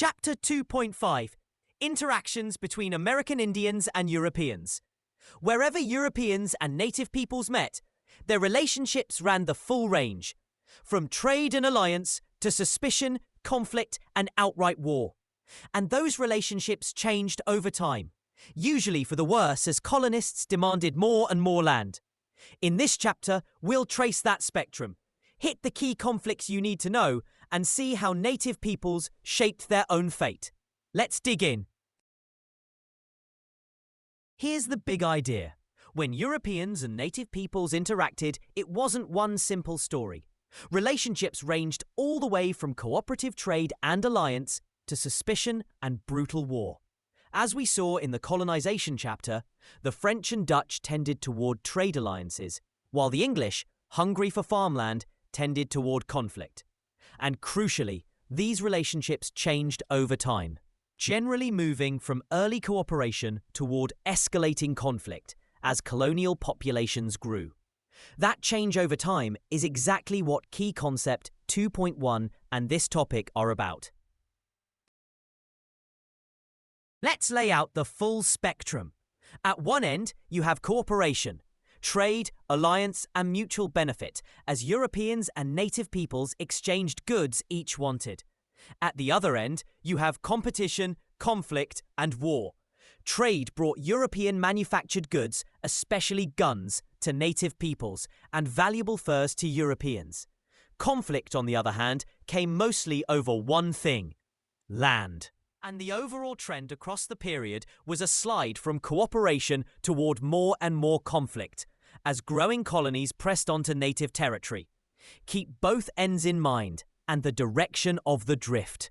Chapter 2.5 Interactions between American Indians and Europeans. Wherever Europeans and native peoples met, their relationships ran the full range, from trade and alliance to suspicion, conflict, and outright war. And those relationships changed over time, usually for the worse as colonists demanded more and more land. In this chapter, we'll trace that spectrum, hit the key conflicts you need to know, and see how native peoples shaped their own fate. Let's dig in. Here's the big idea. When Europeans and native peoples interacted, it wasn't one simple story. Relationships ranged all the way from cooperative trade and alliance to suspicion and brutal war. As we saw in the colonization chapter, the French and Dutch tended toward trade alliances, while the English, hungry for farmland, tended toward conflict. And crucially, these relationships changed over time, generally moving from early cooperation toward escalating conflict as colonial populations grew. That change over time is exactly what Key Concept 2.1 and this topic are about. Let's lay out the full spectrum. At one end, you have cooperation, trade, alliance, and mutual benefit as Europeans and native peoples exchanged goods each wanted. At the other end, you have competition, conflict, and war. Trade brought European manufactured goods, especially guns, to native peoples and valuable furs to Europeans. Conflict, on the other hand, came mostly over one thing: land. And the overall trend across the period was a slide from cooperation toward more and more conflict, as growing colonies pressed onto native territory. Keep both ends in mind and the direction of the drift.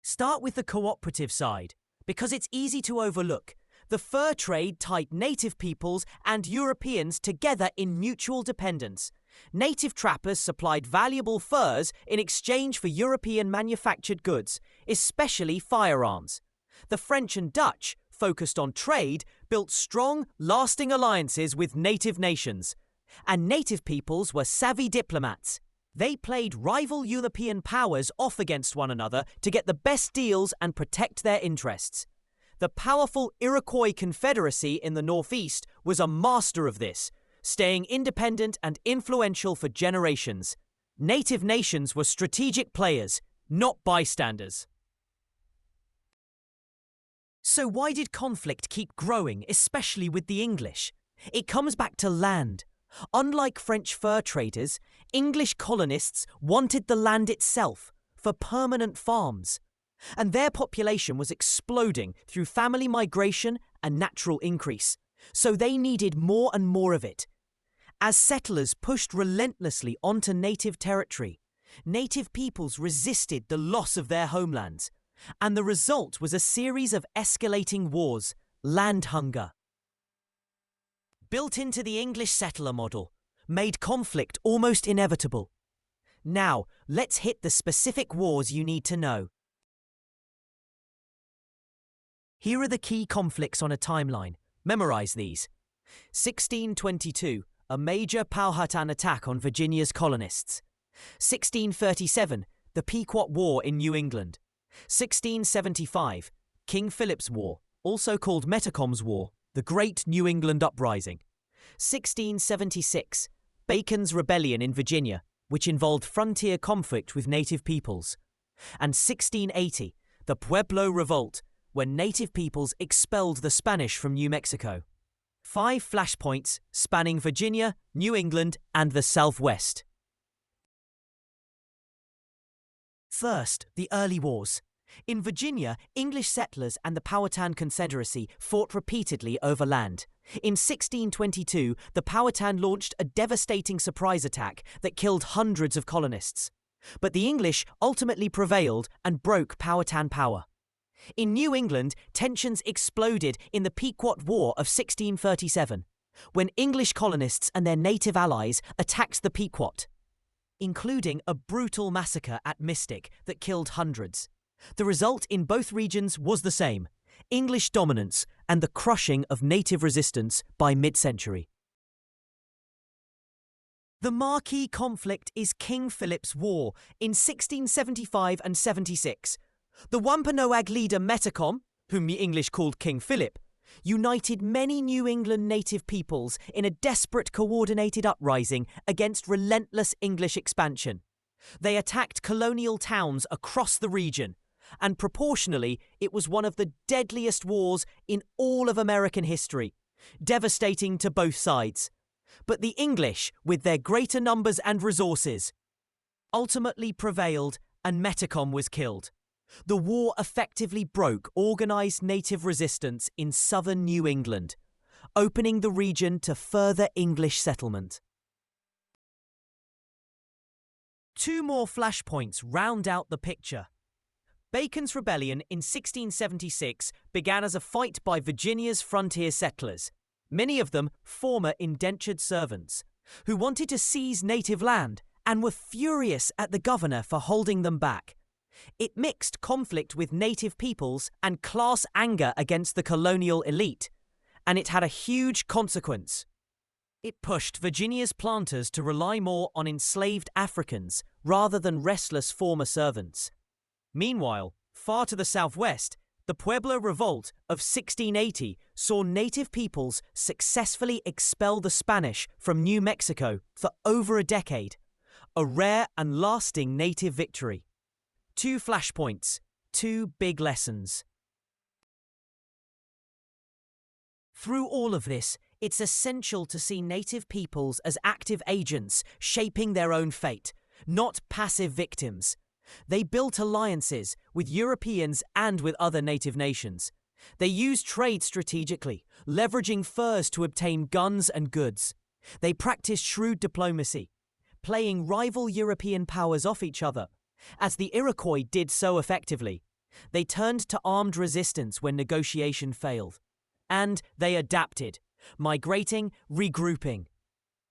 Start with the cooperative side, because it's easy to overlook. The fur trade tied native peoples and Europeans together in mutual dependence. Native trappers supplied valuable furs in exchange for European manufactured goods, especially firearms. The French and Dutch, focused on trade, built strong, lasting alliances with native nations. And native peoples were savvy diplomats. They played rival European powers off against one another to get the best deals and protect their interests. The powerful Iroquois Confederacy in the Northeast was a master of this, staying independent and influential for generations. Native nations were strategic players, not bystanders. So why did conflict keep growing, especially with the English? It comes back to land. Unlike French fur traders, English colonists wanted the land itself for permanent farms. And their population was exploding through family migration and natural increase, so they needed more and more of it. As settlers pushed relentlessly onto native territory, native peoples resisted the loss of their homelands, and the result was a series of escalating wars, land hunger. Built into the English settler model, made conflict almost inevitable. Now, let's hit the specific wars you need to know. Here are the key conflicts on a timeline. Memorize these. 1622, a major Powhatan attack on Virginia's colonists. 1637, the Pequot War in New England. 1675, King Philip's War, also called Metacom's War, the Great New England Uprising. 1676, Bacon's Rebellion in Virginia, which involved frontier conflict with native peoples. And 1680, the Pueblo Revolt, when native peoples expelled the Spanish from New Mexico. 5 flashpoints spanning Virginia, New England, and the Southwest. First, the early wars. In Virginia, English settlers and the Powhatan Confederacy fought repeatedly over land. In 1622, the Powhatan launched a devastating surprise attack that killed hundreds of colonists. But the English ultimately prevailed and broke Powhatan power. In New England, tensions exploded in the Pequot War of 1637, when English colonists and their native allies attacked the Pequot, including a brutal massacre at Mystic that killed hundreds. The result in both regions was the same: English dominance and the crushing of native resistance by mid-century. The marquee conflict is King Philip's War in 1675 and 76. The Wampanoag leader Metacom, whom the English called King Philip, united many New England native peoples in a desperate coordinated uprising against relentless English expansion. They attacked colonial towns across the region, and proportionally it was one of the deadliest wars in all of American history, devastating to both sides. But the English, with their greater numbers and resources, ultimately prevailed and Metacom was killed. The war effectively broke organized native resistance in southern New England, opening the region to further English settlement. Two more flashpoints round out the picture. Bacon's Rebellion in 1676 began as a fight by Virginia's frontier settlers, many of them former indentured servants, who wanted to seize native land and were furious at the governor for holding them back. It mixed conflict with native peoples and class anger against the colonial elite, and it had a huge consequence. It pushed Virginia's planters to rely more on enslaved Africans rather than restless former servants. Meanwhile, far to the southwest, the Pueblo Revolt of 1680 saw native peoples successfully expel the Spanish from New Mexico for over a decade, a rare and lasting native victory. Two flashpoints, two big lessons. Through all of this, it's essential to see native peoples as active agents shaping their own fate, not passive victims. They built alliances with Europeans and with other native nations. They used trade strategically, leveraging furs to obtain guns and goods. They practiced shrewd diplomacy, playing rival European powers off each other. As the Iroquois did so effectively, they turned to armed resistance when negotiation failed. And they adapted, migrating, regrouping,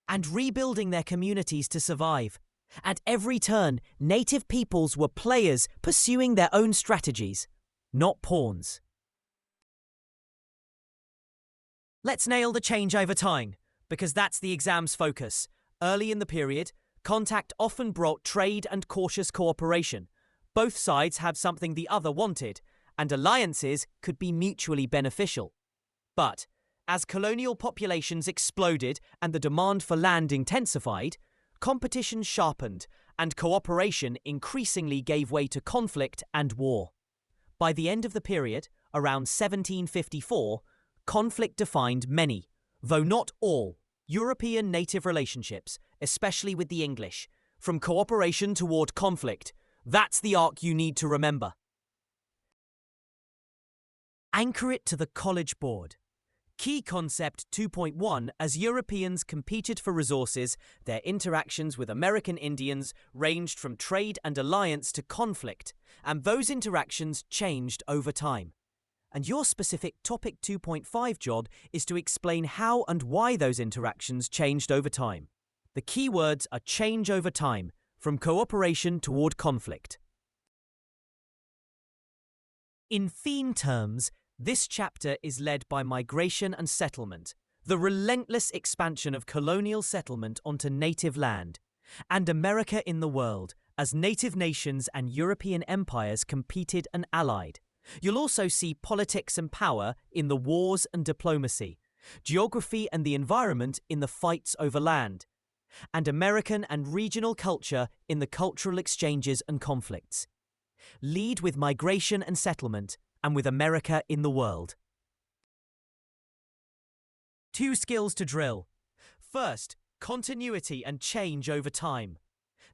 and rebuilding their communities to survive. At every turn, native peoples were players pursuing their own strategies, not pawns. Let's nail the change over time, because that's the exam's focus. Early in the period, contact often brought trade and cautious cooperation. Both sides had something the other wanted, and alliances could be mutually beneficial. But as colonial populations exploded and the demand for land intensified, competition sharpened and cooperation increasingly gave way to conflict and war. By the end of the period, around 1754, conflict defined many, though not all, European native relationships, especially with the English. From cooperation toward conflict, that's the arc you need to remember. Anchor it to the College Board. Key Concept 2.1. As Europeans competed for resources, their interactions with American Indians ranged from trade and alliance to conflict, and those interactions changed over time. And your specific Topic 2.5 job is to explain how and why those interactions changed over time. The key words are change over time, from cooperation toward conflict. In theme terms, this chapter is led by migration and settlement, the relentless expansion of colonial settlement onto native land, and America in the world as native nations and European empires competed and allied. You'll also see politics and power in the wars and diplomacy, geography and the environment in the fights over land, and American and regional culture in the cultural exchanges and conflicts. Lead with migration and settlement, and with America in the world. 2 skills to drill. First, continuity and change over time.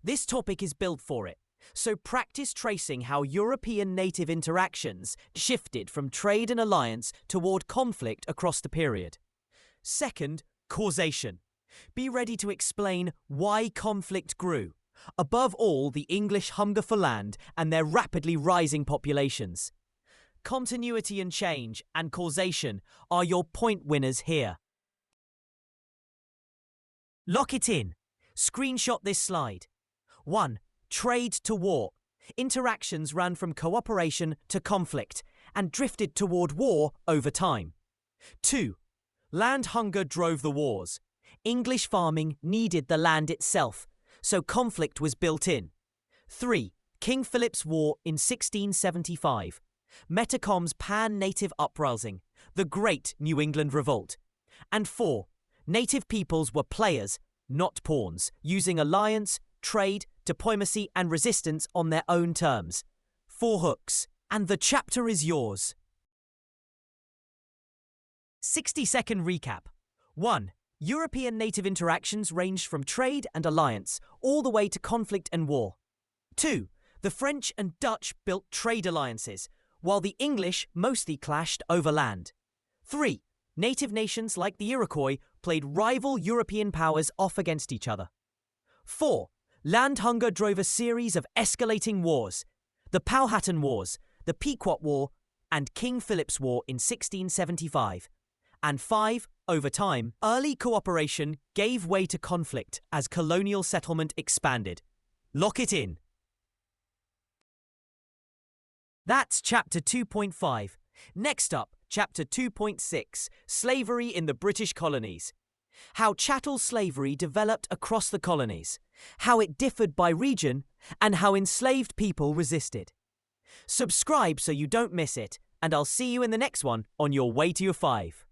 This topic is built for it, so practice tracing how European native interactions shifted from trade and alliance toward conflict across the period. Second, causation. Be ready to explain why conflict grew. Above all, the English hunger for land and their rapidly rising populations. Continuity and change and causation are your point winners here. Lock it in. Screenshot this slide. 1. Trade to war. Interactions ran from cooperation to conflict and drifted toward war over time. 2. Land hunger drove the wars. English farming needed the land itself, so conflict was built in. 3. King Philip's War in 1675. Metacom's pan-native uprising, the Great New England Revolt. And 4. Native peoples were players, not pawns, using alliance, trade, diplomacy and resistance on their own terms. 4 hooks. And the chapter is yours. 60-second recap. 1. European native interactions ranged from trade and alliance, all the way to conflict and war. 2. The French and Dutch built trade alliances, while the English mostly clashed over land. 3. Native nations like the Iroquois played rival European powers off against each other. 4. Land hunger drove a series of escalating wars. The Powhatan Wars, the Pequot War, and King Philip's War in 1675. And 5. Over time, early cooperation gave way to conflict as colonial settlement expanded. Lock it in. That's Chapter 2.5. Next up, Chapter 2.6, Slavery in the British Colonies. How chattel slavery developed across the colonies, how it differed by region, and how enslaved people resisted. Subscribe so you don't miss it, and I'll see you in the next one on your way to your 5.